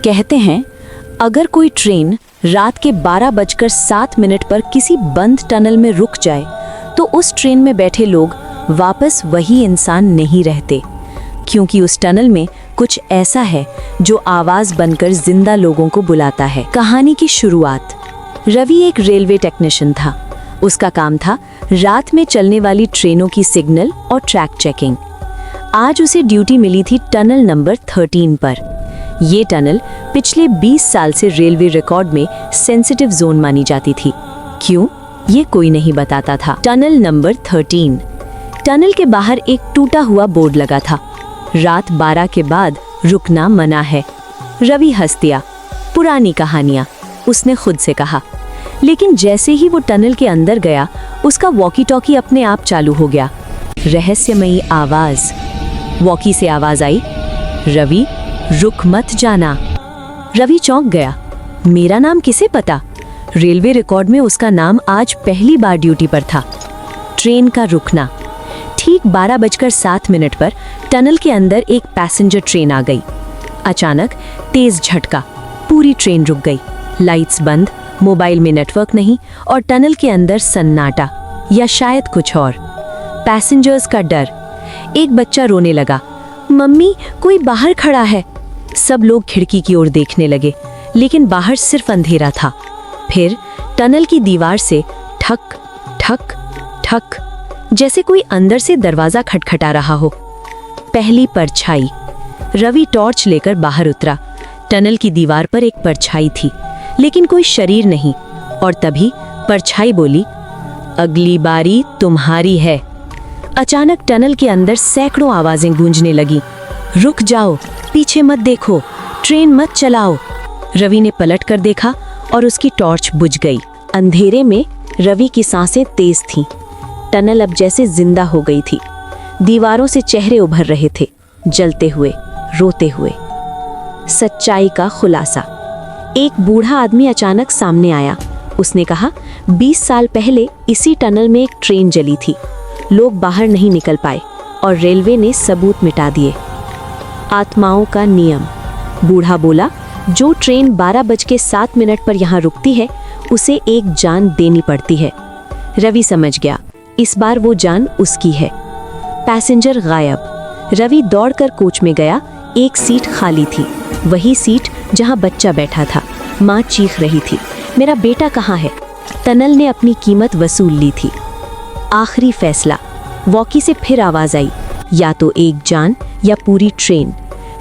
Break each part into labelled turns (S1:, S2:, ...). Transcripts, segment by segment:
S1: कहते हैं, अगर कोई ट्रेन रात के 12:07 पर किसी बंद टनल में रुक जाए तो उस ट्रेन में बैठे लोग वापस वही इंसान नहीं रहते, क्योंकि उस टनल में कुछ ऐसा है जो आवाज बनकर जिंदा लोगों को बुलाता है। कहानी की शुरुआत। रवि एक रेलवे टेक्नीशियन था। उसका काम था रात में चलने वाली ट्रेनों की सिग्नल और ट्रैक चेकिंग। आज उसे ड्यूटी मिली थी टनल नंबर 13 पर। ये टनल पिछले 20 साल से रेलवे रिकॉर्ड में सेंसिटिव जोन मानी जाती थी। क्यों, ये कोई नहीं बताता था। Tunnel number 13। टनल के बाहर एक टूटा हुआ बोर्ड लगा था, रात 12 के बाद रुकना मना है। रवि हंस दिया। पुरानी कहानियां, उसने खुद से कहा। लेकिन जैसे ही वो टनल के अंदर गया, उसका वॉकी टॉकी अपने आप चालू हो गया। रहस्यमयी आवाज। वॉकी से आवाज आई, रवि रुक मत जाना। रवि चौंक गया। मेरा नाम किसे पता? रेलवे रिकॉर्ड में उसका नाम आज पहली बार ड्यूटी पर था। ट्रेन का रुकना। ठीक 12:07 पर टनल के अंदर एक पैसेंजर ट्रेन आ गई। अचानक तेज झटका, पूरी ट्रेन रुक गई। लाइट्स बंद, मोबाइल में नेटवर्क नहीं और टनल के अंदर सन्नाटा, या शायद कुछ और। पैसेंजर्स का डर। एक बच्चा रोने लगा, मम्मी कोई बाहर खड़ा है। सब लोग खिड़की की ओर देखने लगे, लेकिन बाहर सिर्फ अंधेरा था। फिर टनल की दीवार से ठक ठक ठक, जैसे कोई अंदर से दरवाजा खटखटा रहा हो। पहली परछाई। रवि टॉर्च लेकर बाहर उतरा। टनल की दीवार पर एक परछाई थी, लेकिन कोई शरीर नहीं। और तभी परछाई बोली, अगली बारी तुम्हारी है। अचानक टनल के अंदर सैकड़ों आवाजें गूंजने लगी। रुक जाओ, पीछे मत देखो, ट्रेन मत चलाओ। रवि ने पलट कर देखा और उसकी टॉर्च बुझ गई। अंधेरे में रवि की सांसें तेज थीं। टनल अब जैसे जिंदा हो गई थी। दीवारों से चेहरे उभर रहे थे, जलते हुए, रोते हुए। सच्चाई का खुलासा। एक बूढ़ा आदमी अचानक सामने आया। उसने कहा, 20 साल पहले इसी टनल में एक ट्रेन जली थी। लोग बाहर नहीं निकल पाए और रेलवे ने सबूत मिटा दिए। आत्माओं का नियम। बूढ़ा बोला, जो ट्रेन 12:07 पर यहाँ रुकती है, उसे एक जान देनी पड़ती है। रवि समझ गया, इस बार वो जान उसकी है। पैसेंजर गायब। रवि दौड़कर कोच में गया। एक सीट खाली थी, वही सीट जहाँ बच्चा बैठा था। माँ चीख रही थी, मेरा बेटा कहाँ है? टनल ने अपनी कीमत वसूल ली थी। आखिरी फैसला। वॉकी से फिर आवाज आई, या तो एक जान या पूरी ट्रेन।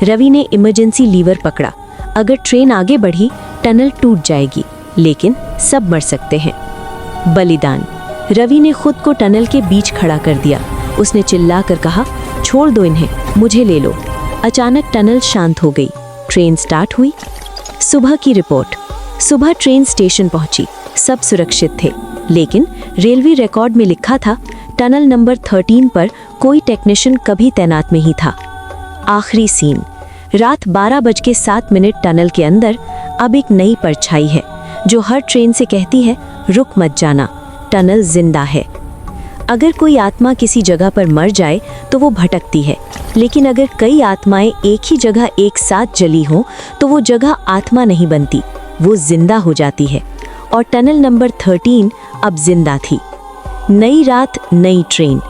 S1: रवि ने इमरजेंसी लीवर पकड़ा। अगर ट्रेन आगे बढ़ी, टनल टूट जाएगी, लेकिन सब मर सकते हैं। बलिदान। रवि ने खुद को टनल के बीच खड़ा कर दिया। उसने चिल्लाकर कहा, छोड़ दो इन्हें, मुझे ले लो। अचानक टनल शांत हो गई। ट्रेन स्टार्ट हुई। सुबह की रिपोर्ट। सुबह ट्रेन स्टेशन पहुंची। सब सुरक्षित थे, लेकिन रेलवे रिकॉर्ड में लिखा था, टनल नंबर 13 पर कोई टेक्नीशियन कभी तैनात नहीं था। आखिरी सीन। रात 12:07 टनल के अंदर अब एक नई परछाई है, जो हर ट्रेन से कहती है, रुक मत जाना, टनल जिंदा है। अगर कोई आत्मा किसी जगह पर मर जाए तो वो भटकती है, लेकिन अगर कई आत्माएं एक ही जगह एक साथ जली हों तो वो जगह आत्मा नहीं बनती, वो जिंदा हो जाती है। और टनल नंबर 13 अब जिंदा थी। नई रात, नई ट्रेन।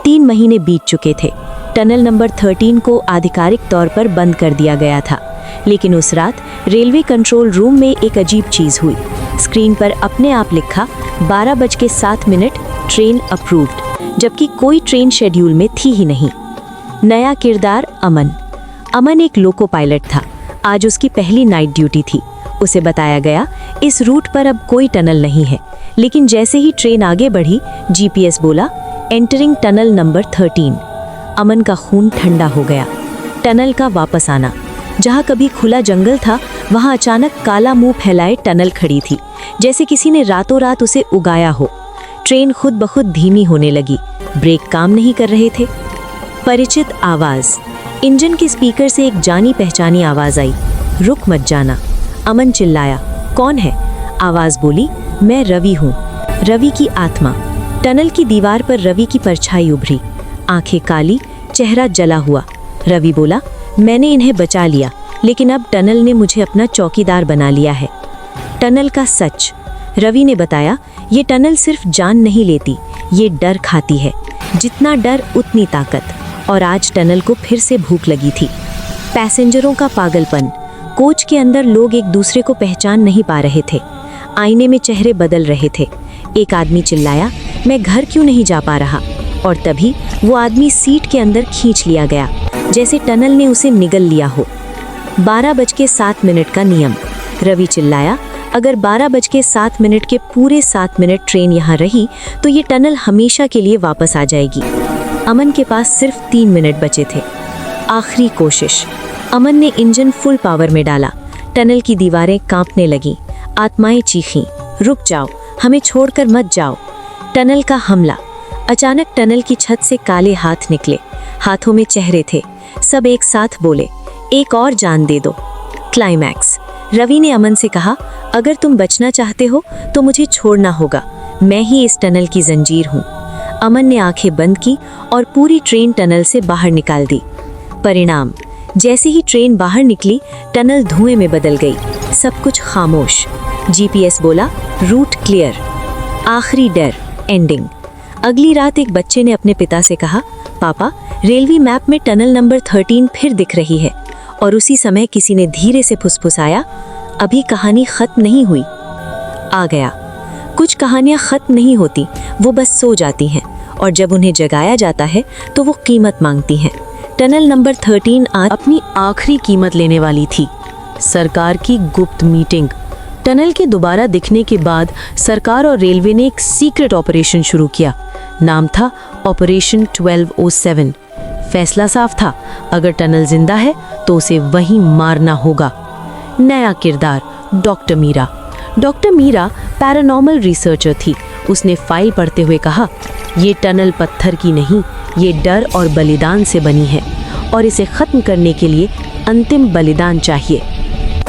S1: 3 महीने बीत चुके थे। टनल नंबर 13 को आधिकारिक तौर पर बंद कर दिया गया था, लेकिन उस रात रेलवे कंट्रोल रूम में एक अजीब चीज हुई। स्क्रीन पर अपने आप लिखा, 12:07 ट्रेन अप्रूव्ड, जबकि कोई ट्रेन शेड्यूल में थी ही नहीं। नया किरदार अमन। अमन एक लोको पायलट था। आज उसकी पहली नाइट ड्यूटी थी। उसे बताया गया, इस रूट पर अब कोई टनल नहीं है। लेकिन जैसे ही ट्रेन आगे बढ़ी, जीपीएस बोला, एंटरिंग टनल नंबर 13। अमन का खून ठंडा हो गया। टनल का वापस आना। जहाँ कभी खुला जंगल था, वहाँ अचानक काला मुंह फैलाए टनल खड़ी थी, जैसे किसी ने रातों रात उसे उगाया हो। ट्रेन खुद ब खुद धीमी होने लगी। ब्रेक काम नहीं कर रहे थे। परिचित आवाज। इंजन के स्पीकर से एक जानी पहचानी आवाज आई, रुक मत जाना। अमन चिल्लाया, कौन है? आवाज बोली, मैं रवि हूँ, रवि की आत्मा। टनल की दीवार पर रवि की परछाई उभरी, आंखें काली, चेहरा जला हुआ। रवि बोला, मैंने इन्हें बचा लिया, लेकिन अब टनल ने मुझे अपना चौकीदार बना लिया है। टनल का सच। रवि ने बताया, ये टनल सिर्फ जान नहीं लेती, ये डर खाती है। जितना डर उतनी ताकत। और आज टनल को फिर से भूख लगी थी। पैसेंजरों का पागलपन। कोच के अंदर लोग एक दूसरे को पहचान नहीं पा रहे थे। आईने में चेहरे बदल रहे थे। एक आदमी चिल्लाया, मैं घर क्यों नहीं जा पा रहा? और तभी वो आदमी सीट के अंदर खींच लिया गया, जैसे टनल ने उसे निगल लिया हो। 12:07 का नियम। रवि चिल्लाया, अगर 12:07 के पूरे 7 मिनट ट्रेन यहाँ रही तो ये टनल हमेशा के लिए वापस आ जाएगी। अमन के पास सिर्फ 3 मिनट बचे थे। आखिरी कोशिश। अमन ने इंजन फुल पावर में डाला। टनल की दीवारें कांपने लगीं। आत्माएं चीखीं, रुक जाओ, हमें छोड़कर मत जाओ। टनल का हमला। अचानक टनल की छत से काले हाथ निकले। हाथों में चेहरे थे। सब एक साथ बोले, एक और जान दे दो। क्लाइमैक्स। रवि ने अमन से कहा, अगर तुम बचना चाहते हो तो मुझे छोड़ना होगा, मैं ही इस टनल की जंजीर हूँ। अमन ने आंखें बंद की और पूरी ट्रेन टनल से बाहर निकाल दी। परिणाम, जैसे ही ट्रेन बाहर निकली, टनल धुएं में बदल गई। सब कुछ खामोश। जीपीएस बोला, रूट क्लियर। आखिरी डर। एंडिंग। अगली रात एक बच्चे ने अपने पिता से कहा, पापा, रेलवे मैप में टनल नंबर 13 फिर दिख रही है। और उसी समय किसी ने धीरे से फुसफुसाया, अभी कहानी खत्म नहीं हुई। आ गया। कुछ कहानियां खत्म नहीं होती, वो बस सो जाती हैं, और जब उन्हें जगाया जाता है तो वो कीमत मांगती हैं। टनल नंबर 13 आज अपनी आखिरी कीमत लेने वाली थी। सरकार की गुप्त मीटिंग। टनल के दोबारा दिखने के बाद सरकार और रेलवे ने एक सीक्रेट ऑपरेशन शुरू किया। नाम था ऑपरेशन 1207। फैसला साफ था, अगर टनल जिंदा है तो उसे वहीं मारना होगा। नया किरदार, doctor Meera. Doctor Meera paranormal researcher थी। उसने फाइल पढ़ते हुए कहा, ये टनल पत्थर की नहीं, ये डर और बलिदान से बनी है, और इसे खत्म करने के लिए अंतिम बलिदान चाहिए।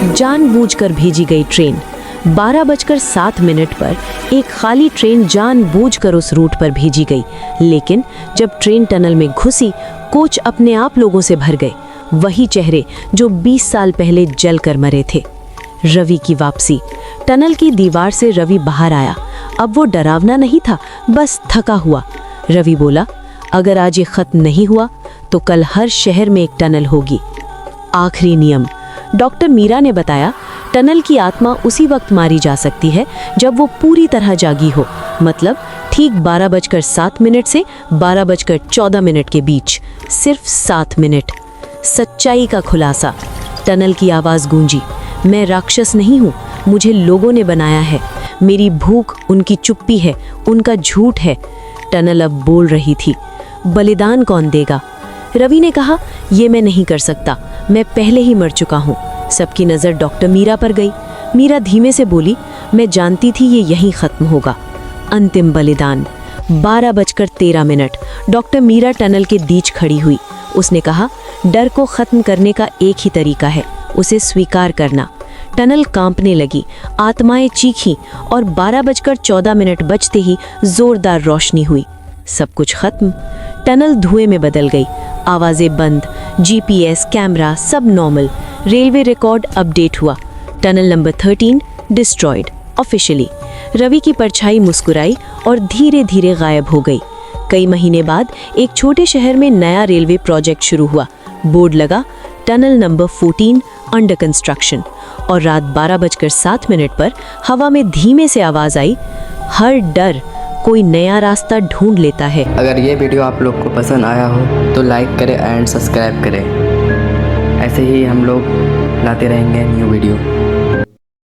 S1: जानबूझकर भेजी गई ट्रेन। 12:07 पर एक खाली ट्रेन जानबूझकर उस रूट पर भेजी गई, लेकिन जब ट्रेन टनल में घुसी, कोच अपने आप लोगों से भर गए। वही चेहरे जो 20 साल पहले जलकर मरे थे। रवि की वापसी। टनल की दीवार से रवि बाहर आया। अब वो डरावना नहीं था, बस थका हुआ। रवि बोला, अगर आज ये खत्म नहीं हुआ तो कल हर शहर में एक टनल होगी। आखिरी नियम। डॉक्टर मीरा ने बताया, टनल की आत्मा उसी वक्त मारी जा सकती है जब वो पूरी तरह जागी हो, मतलब ठीक 12:07 से 12:14 के बीच। सिर्फ 7 मिनट। सच्चाई का खुलासा। टनल की आवाज़ गूंजी, मैं राक्षस नहीं हूँ, मुझे लोगों ने बनाया है। मेरी भूख उनकी चुप्पी है, उनका झूठ है। टनल अब बोल रही थी। बलिदान कौन देगा? रवि ने कहा, ये मैं नहीं कर सकता, मैं पहले ही मर चुका हूँ। सबकी नज़र डॉक्टर मीरा पर गई। मीरा धीमे से बोली, मैं जानती थी ये यहीं ख़त्म होगा। अंतिम बलिदान। 12:13। डॉक्टर मीरा टनल के बीच खड़ी हुई। उसने कहा, डर को ख़त्म करने का एक ही तरीका है, उसे स्वीकार करना। टनल कांपने लगी, आत्माएं चीखीं, और 12:14 बजते ही जोरदार रोशनी हुई। सब कुछ खत्म। टनल धुएं में बदल गई। आवाज़ें बंद, जीपीएस, कैमरा, सब नॉर्मल। रेलवे रिकॉर्ड अपडेट हुआ। Tunnel number 13 destroyed officially. Ravi की परछाई मुस्कुराई और धीरे धीरे गायब हो गई। कई महीने बाद एक छोटे शहर में नया रेलवे प्रोजेक्ट शुरू हुआ। बोर्ड लगा, टनल नंबर 14 अंडर कंस्ट्रक्शन। और रात 12:07 पर हवा में धीमे से आवाज़ आई, हर डर कोई नया रास्ता ढूंढ लेता है।
S2: अगर ये वीडियो आप लोग को पसंद आया हो तो लाइक करें एंड सब्सक्राइब करें। ऐसे ही हम लोग लाते रहेंगे न्यू वीडियो।